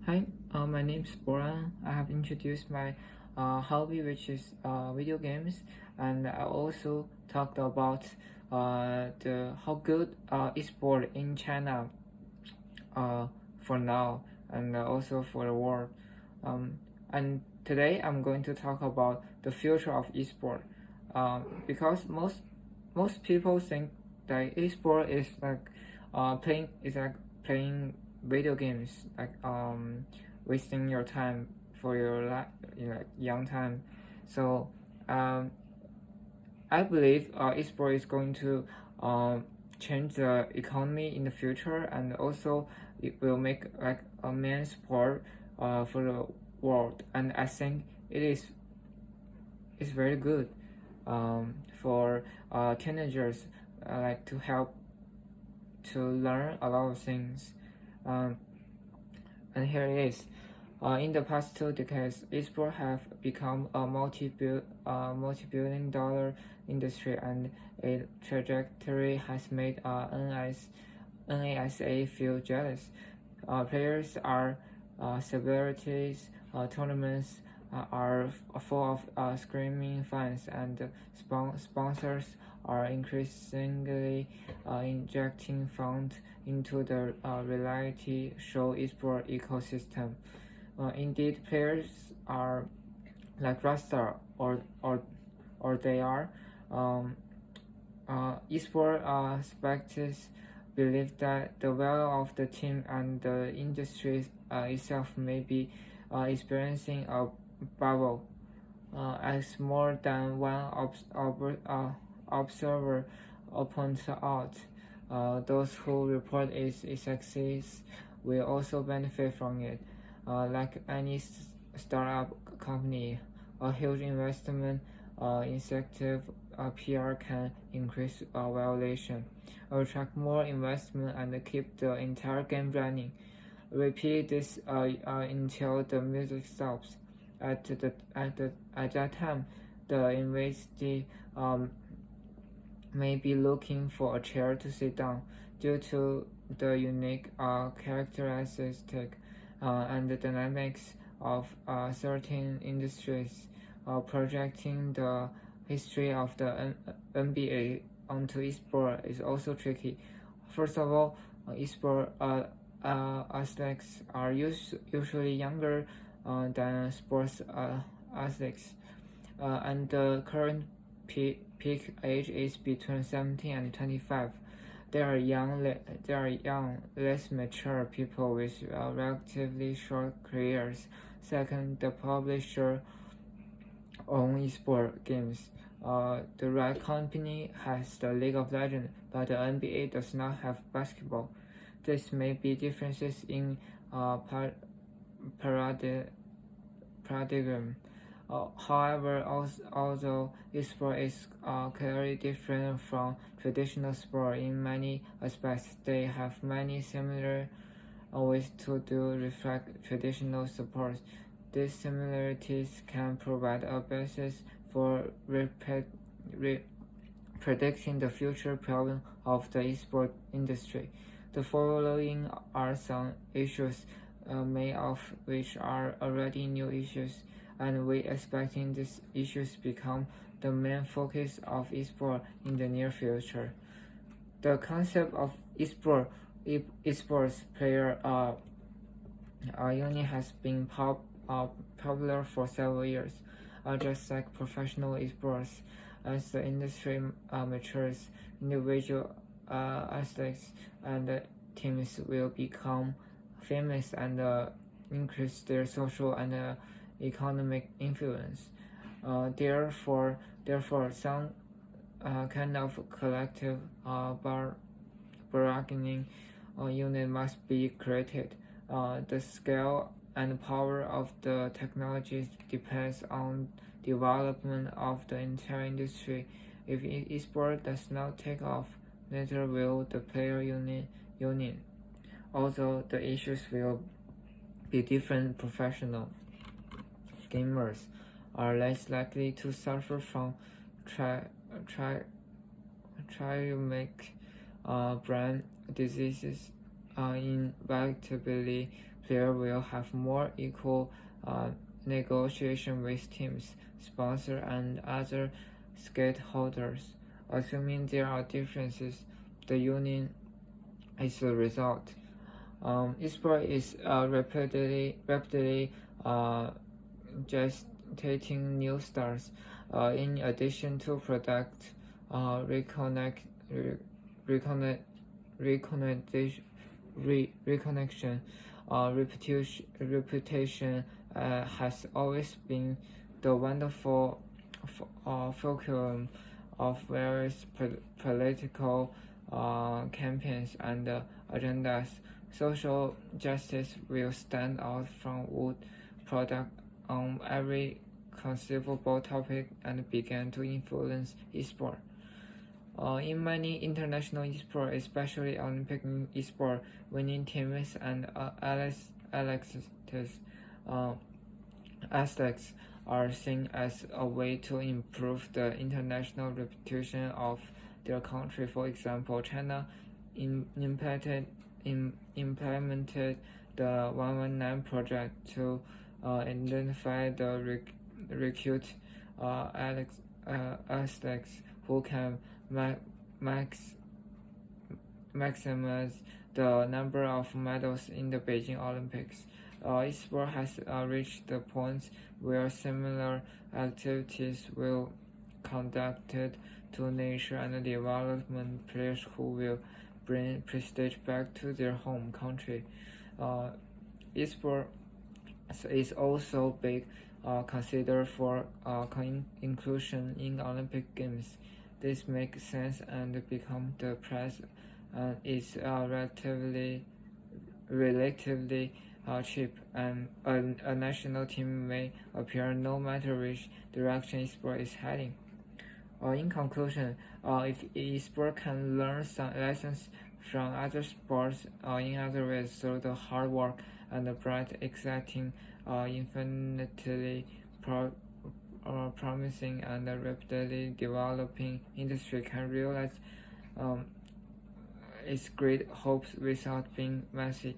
Hi, my name is Boran. I have introduced my hobby, which is video games, and I also talked about the how good esport in China uh, for now and also for the world. Um, and today I'm going to talk about the future of esport, because most people think that esport is like playing video games, like wasting your time for your young time. So um, I believe esport is going to change the economy in the future, and also it will make like a main sport for the world. And I think it's very good for teenagers, like to help to learn a lot of things. Um, and here it is. In the past 2 decades, esports have become a multi-billion dollar industry, and its trajectory has made NASA feel jealous. Players are celebrities, tournaments are full of screaming fans, and sponsors are increasingly injecting funds into the reality show esport ecosystem. Indeed, players are like Rockstar or they are um, esport spectators believe that the value of the team and the industry itself may be experiencing a bubble, as more than one observer points out. Those who report its success will also benefit from it. Like any startup company, a huge investment incentive PR can increase valuation, attract more investment, and keep the entire game running. Repeat this until the music stops. At that time, the investee may be looking for a chair to sit down due to the unique characteristic and the dynamics of certain industries. Projecting the history of the NBA onto esport is also tricky. First of all, esport athletes are usually younger than sports athletes, and the current peak age is between 17 and 25. They are young, less mature people with relatively short careers. Second, the publisher own esport games. The Riot Company has the League of Legends, but the NBA does not have basketball. This may be differences in paradigm. However, although esport is clearly different from traditional sport in many aspects, they have many similar ways to do reflect traditional sports. These similarities can provide a basis for predicting the future problem of the esport industry. The following are some issues, many of which are already new issues, and we expecting these issues become the main focus of esport in the near future. The concept of esports player union has been popular for several years, just like professional esports. As the industry matures, individual athletes and teams will become famous and increase their social and economic influence. Therefore, some kind of collective bargaining unit must be created. The scale and power of the technology depends on development of the entire industry. If esport does not take off, neither will the player union. Although the issues will be different, professional gamers are less likely to suffer from traumatic brain diseases, inevitably player will have more equal negotiation with teams, sponsors, and other stakeholders. Assuming there are differences, the union is the result. Esport is rapidly gestating new stars. In addition to product reconnect, reconnection, reputation has always been the wonderful fulcrum of various political campaigns and agendas. Social justice will stand out from wood product on every conceivable topic and began to influence esport. In many international esport, especially Olympic esport, winning teams and athletes are seen as a way to improve the international reputation of their country. For example, China implemented the 119 project to identify the recruit athletes who can maximize the number of medals in the Beijing Olympics. Esport has reached the point where similar activities will conducted to nurture and development players who will bring prestige back to their home country. Esport is also big considered for inclusion in Olympic Games. This makes sense and become the price is relatively cheap, and a national team may appear no matter which direction sport is heading. In conclusion, if esport can learn some lessons from other sports in other ways through the hard work and the bright, exciting, infinitely promising and rapidly developing industry can realize its great hopes without being messy,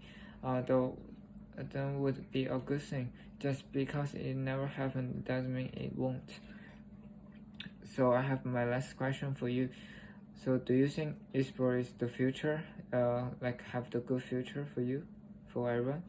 though then would be a good thing. Just because it never happened doesn't mean it won't. So I have my last question for you. So do you think esport is the future? Like have the good future for you, for everyone?